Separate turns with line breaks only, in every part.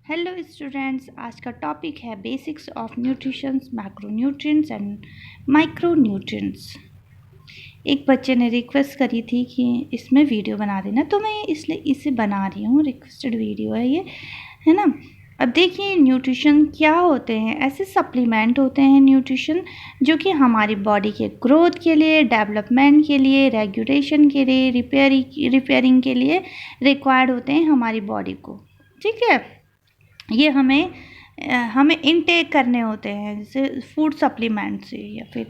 Hello students, आज का topic है basics of nutritions, macronutrients and micronutrients. एक बच्चे ने रिक्वेस्ट करी थी कि इसमें वीडियो बना देना, तो मैं इसलिए इसे बना रही हूँ। रिक्वेस्टेड वीडियो है ये, है ना। अब देखिए न्यूट्रिशन क्या होते हैं। ऐसे सप्लीमेंट होते हैं न्यूट्रिशन जो कि हमारी बॉडी के ग्रोथ के लिए, डेवलपमेंट के लिए, रेगुलेशन के लिए, रिपेयरिंग के लिए रिक्वायर्ड होते हैं हमारी बॉडी को। ठीक है, ये हमें इनटेक करने होते हैं, जैसे फूड सप्लीमेंट से या फिर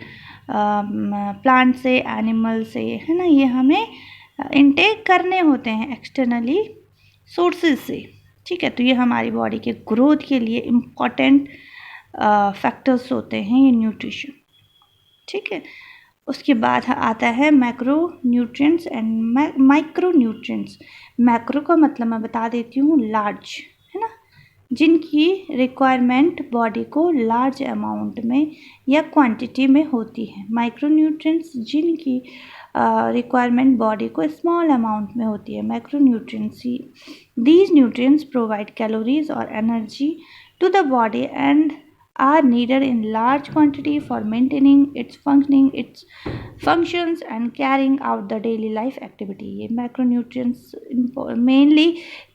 प्लांट से, एनिमल से, है ना। ये हमें इनटेक करने होते हैं एक्सटर्नली सोर्सेज से। ठीक है, तो ये हमारी बॉडी के ग्रोथ के लिए इम्पॉर्टेंट फैक्टर्स होते हैं ये न्यूट्रिशन। ठीक है, उसके बाद आता है macro nutrients and micro nutrients. Macro का मतलब मैं बता देती हूँ, लार्ज, है ना, जिनकी रिक्वायरमेंट बॉडी को लार्ज अमाउंट में या क्वांटिटी में होती है। माइक्रो न्यूट्रिएंट्स जिनकी रिक्वायरमेंट बॉडी को स्मॉल अमाउंट में होती है। Macro nutrients, these nutrients provide calories और energy to the body and are needed in large quantity for maintaining its functions and carrying out the daily life activity। ये macronutrients mainly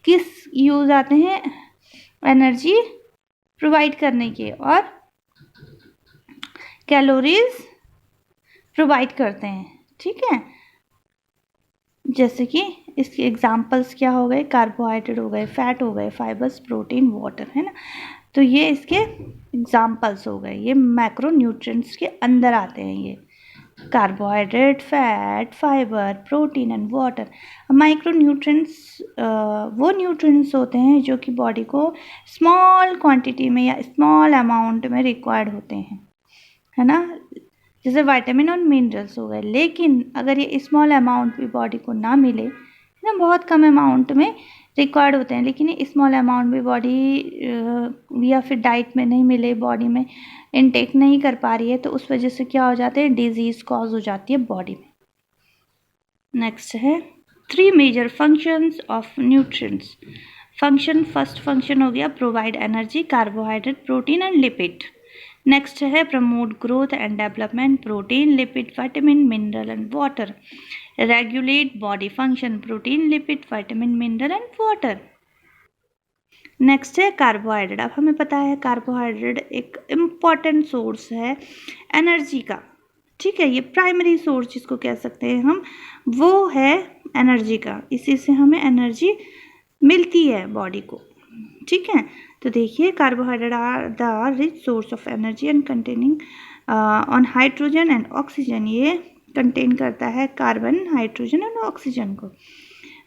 किस use आते हैं? Energy provide करने के और calories provide करते हैं। ठीक है, जैसे कि इसके एग्जांपल्स क्या हो गए? कार्बोहाइड्रेट हो गए, फैट हो गए, फाइबर्स, प्रोटीन, वाटर, है ना। तो ये इसके एग्जांपल्स हो गए। ये मैक्रो न्यूट्रिएंट्स के अंदर आते हैं, ये carbohydrate, fat, fibre, protein and water. Micro nutrients वो न्यूट्रिएंट्स होते हैं जो कि बॉडी को स्मॉल क्वांटिटी में या स्मॉल अमाउंट में रिक्वायर्ड होते हैं, है ना। जैसे विटामिन और मिनरल्स हो गए। लेकिन अगर ये स्मॉल अमाउंट भी बॉडी को ना मिले, है ना, बहुत कम अमाउंट में रिक्वायर्ड होते हैं, लेकिन ये स्मॉल अमाउंट भी बॉडी या फिर डाइट में नहीं मिले, बॉडी में इनटेक नहीं कर पा रही है, तो उस वजह से क्या हो जाते हैं? डिजीज कॉज हो जाती है बॉडी में। नेक्स्ट है 3 major functions of nutrients. Function, first function हो गया provide energy, carbohydrate, protein and lipid. Next है promote growth and development, protein, lipid, vitamin, mineral and water. Regulate body function, protein, lipid, vitamin, mineral and water. Next है carbohydrate. अब हमें पता है carbohydrate एक important source है energy का। ठीक है, ये प्राइमरी सोर्स जिसको कह सकते हैं हम, वो है एनर्जी का। इसी से हमें एनर्जी मिलती है बॉडी को। ठीक है, तो देखिए carbohydrate are the rich source of energy and containing on hydrogen and oxygen. ये कंटेन करता है कार्बन, हाइड्रोजन एंड ऑक्सीजन को।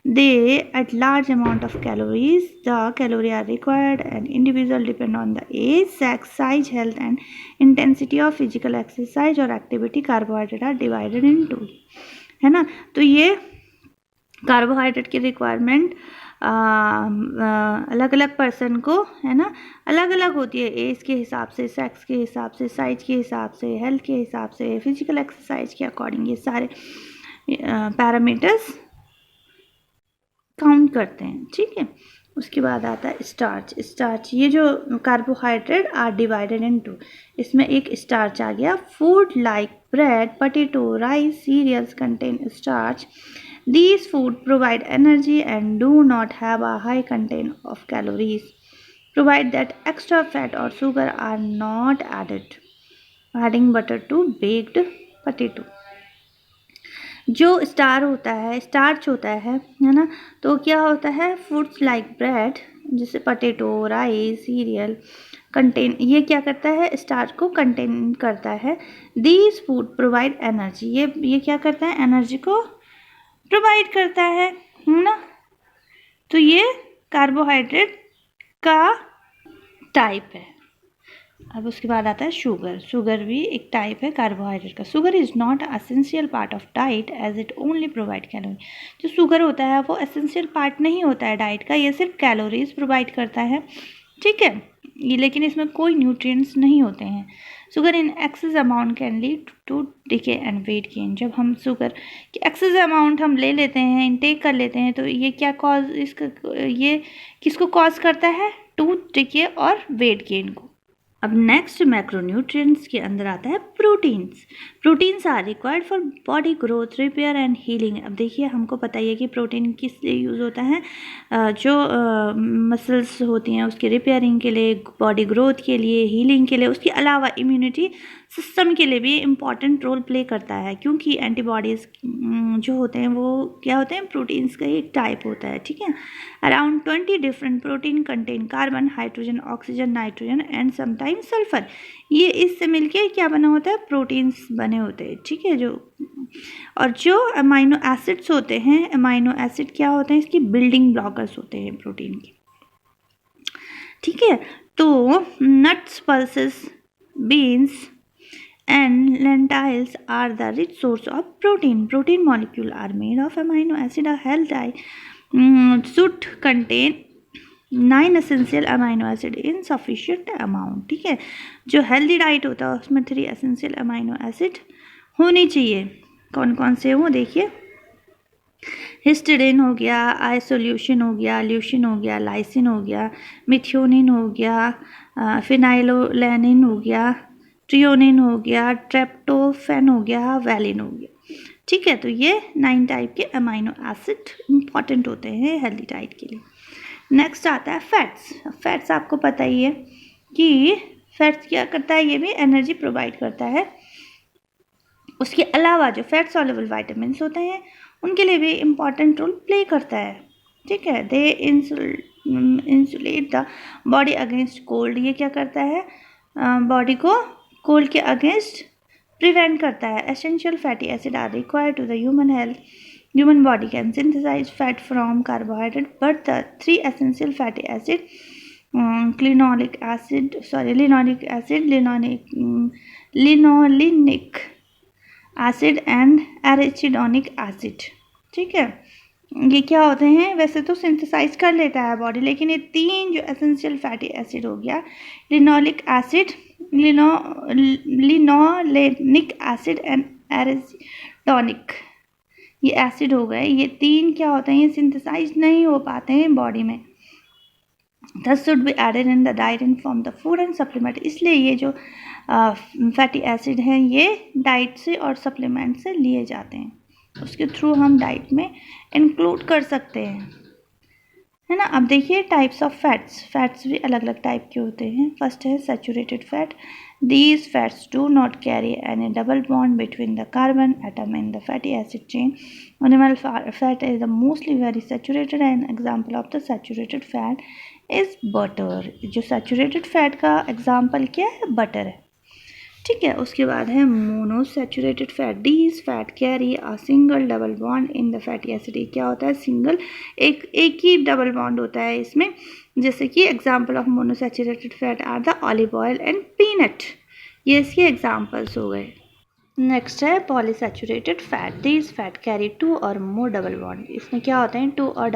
They at large amount of calories. The calorie are required and individual depend on the age, sex, size, health and intensity of physical exercise और activity. Carbohydrate are divided into, है ना। तो ये carbohydrate की requirement अलग अलग person को, है ना, अलग अलग होती है। एज के हिसाब से, सेक्स के हिसाब से, साइज के हिसाब से, हेल्थ के हिसाब से, फिजिकल एक्सरसाइज के अकॉर्डिंग ये सारे पैरामीटर्स काउंट करते हैं। ठीक है, उसके बाद आता है स्टार्च। स्टार्च, ये जो कार्बोहाइड्रेट आर डिवाइडेड इनटू, इसमें एक स्टार्च आ गया। Food like bread, potato, rice, cereals contain starch. These food provide energy and do not have a high content of calories, provide that extra fat or sugar are not added. Adding butter to baked potato. जो starch होता है ना, तो क्या होता है? Foods like bread, जैसे potato, rice, serial contain, ये क्या करता है? स्टार्च को कंटेन करता है। These food provide energy, ये क्या करता है? एनर्जी को प्रोवाइड करता है ना। तो ये कार्बोहाइड्रेट का टाइप है। अब उसके बाद आता है शुगर। शुगर भी एक टाइप है कार्बोहाइड्रेट का। Sugar is not essential part of diet as it only provide calorie. जो शुगर होता है वो एसेंशियल पार्ट नहीं होता है डाइट का, ये सिर्फ कैलोरीज प्रोवाइड करता है। ठीक है, ये लेकिन इसमें कोई न्यूट्रिएंट्स नहीं होते हैं। Sugar in excess amount can lead to decay and weight gain. जब हम शुगर की एक्सेस अमाउंट हम ले लेते हैं, इनटेक कर लेते हैं, तो ये क्या कॉज, इसका ये किसको कॉज करता है? टूथ डिके और वेट गेन को। अब नेक्स्ट मैक्रोन्यूट्रिएंट्स के अंदर आता है proteins. Proteins are required for body growth, repair and healing. अब देखिए, हमको पता ही है कि प्रोटीन किस लिए यूज़ होता है, जो मसल्स होती हैं उसकी रिपेयरिंग के लिए, बॉडी ग्रोथ के लिए, हीलिंग के लिए, उसके अलावा इम्यूनिटी सिस्टम के लिए भी इम्पॉर्टेंट रोल प्ले करता है, क्योंकि एंटीबॉडीज़ जो होते हैं वो क्या होते हैं? प्रोटीन्स का एक टाइप होता है, ठीक है। Around 20 different protein contain carbon, hydrogen, oxygen, nitrogen and sometimes sulphur. ये इससे मिलके क्या बना होता है? प्रोटीन्स बने होते हैं, ठीक है। और जो अमाइनो एसिड्स होते हैं, अमाइनो एसिड क्या होते हैं? इसकी बिल्डिंग ब्लॉकर्स होते हैं प्रोटीन के, ठीक है। तो nuts, pulses, beans and lentils are the rich source of protein. Protein molecule are made of amino acid. A healthy diet should contain 9 essential amino acid in sufficient amount, ठीक है। जो healthy diet होता है उसमें 3 essential amino acid होनी चाहिए। कौन कौन से हो? देखिए, हिस्टिडीन हो गया, आइसोल्यूशिन हो गया, ल्यूशिन हो गया, लाइसिन हो गया, मिथियोनिन हो गया, फिनाइलोलैनिन हो गया, ट्रियोनिन हो गया, ट्रेप्टोफैन हो गया, वैलिन हो गया, ठीक है। तो ये 9 टाइप के अमाइनो एसिड इंपॉर्टेंट होते हैं हेल्दी डाइट के लिए। नेक्स्ट आता है फैट्स। फैट्स आपको पता ही है कि फैट्स क्या करता है? ये भी एनर्जी प्रोवाइड करता है। उसके अलावा जो फैट सॉल्युबल विटामिन्स होते हैं उनके लिए भी इम्पॉर्टेंट रोल प्ले करता है, ठीक है। They insulate the body against cold. ये क्या करता है? बॉडी को कोल्ड के अगेंस्ट प्रिवेंट करता है। Essential fatty acid are required to the human health. Human body can synthesize fat from carbohydrate, but the 3 essential fatty acid, linoleic acid, linolenic acid and arachidonic acid, ठीक है। ये क्या होते हैं? वैसे तो सिंथेसाइज कर लेता है बॉडी, लेकिन ये 3 जो एसेंशियल फैटी एसिड हो गया, linoleic acid, linolenic acid and arachidonic, ये एसिड हो गए, ये 3 क्या होते हैं? ये सिंथेसाइज नहीं हो पाते हैं बॉडी में। Thus should be added in the diet and form the food and supplement. इसलिए ये जो फैटी एसिड हैं ये डाइट से और सप्लीमेंट से लिए जाते हैं, उसके थ्रू हम डाइट में इंक्लूड कर सकते हैं, है ना। अब देखिए टाइप्स ऑफ फैट्स। फैट्स भी अलग अलग टाइप के होते हैं। फर्स्ट है saturated fat. These fats do not carry any double bond between the carbon atom and the fatty acid chain. Animal fat is the mostly very saturated, and example of the saturated fat is butter. जो saturated fat का example क्या है? butter है, ठीक है। उसके बाद है monounsaturated fat. These fat carry a single double bond in the fatty acid. ये क्या होता है? सिंगल, एक ही डबल बॉन्ड होता है इसमें। जैसे कि example of monounsaturated fat are the olive oil and peanut, ये इसके एग्जाम्पल्स हो गए। नेक्स्ट है polyunsaturated fat. These fat carry 2 और मोर डबल बॉन्ड। इसमें क्या होते हैं? 2 और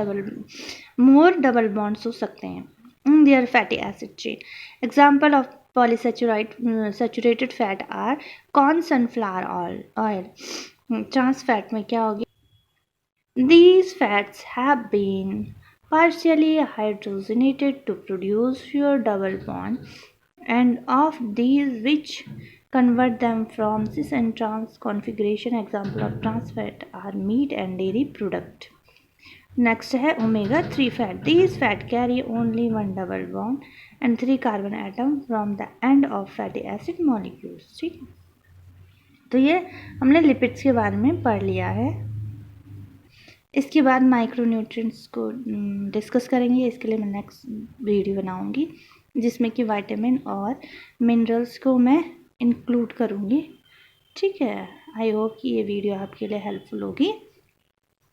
मोर डबल बॉन्ड्स हो सकते हैं in their fatty acid chain. Example of polysaturated fat are corn, sunflower oil. Trans fat में क्या होगी? These fats have been partially hydrogenated to produce fewer double bonds, and of these which convert them from cis and trans configuration. Example of trans fat are meat and dairy product. Next है omega 3 fat. These fat carry only 1 double bond and 3 carbon atom from the end of fatty acid molecules, ठीक है। तो ये हमने lipids के बारे में पढ़ लिया है। इसके बाद माइक्रोन्यूट्रिएंट्स को डिस्कस करेंगे। इसके लिए मैं नेक्स्ट वीडियो बनाऊंगी जिसमें कि विटामिन और मिनरल्स को मैं इंक्लूड करूंगी, ठीक है। आई होप कि ये वीडियो आपके लिए हेल्पफुल होगी।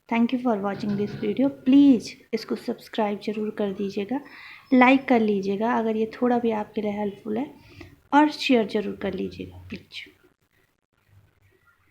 Thank you for watching this video. Please इसको सब्सक्राइब ज़रूर कर दीजिएगा, लाइक कर लीजिएगा अगर ये थोड़ा भी आपके लिए हेल्पफुल है, और शेयर ज़रूर कर लीजिएगा प्लीज़।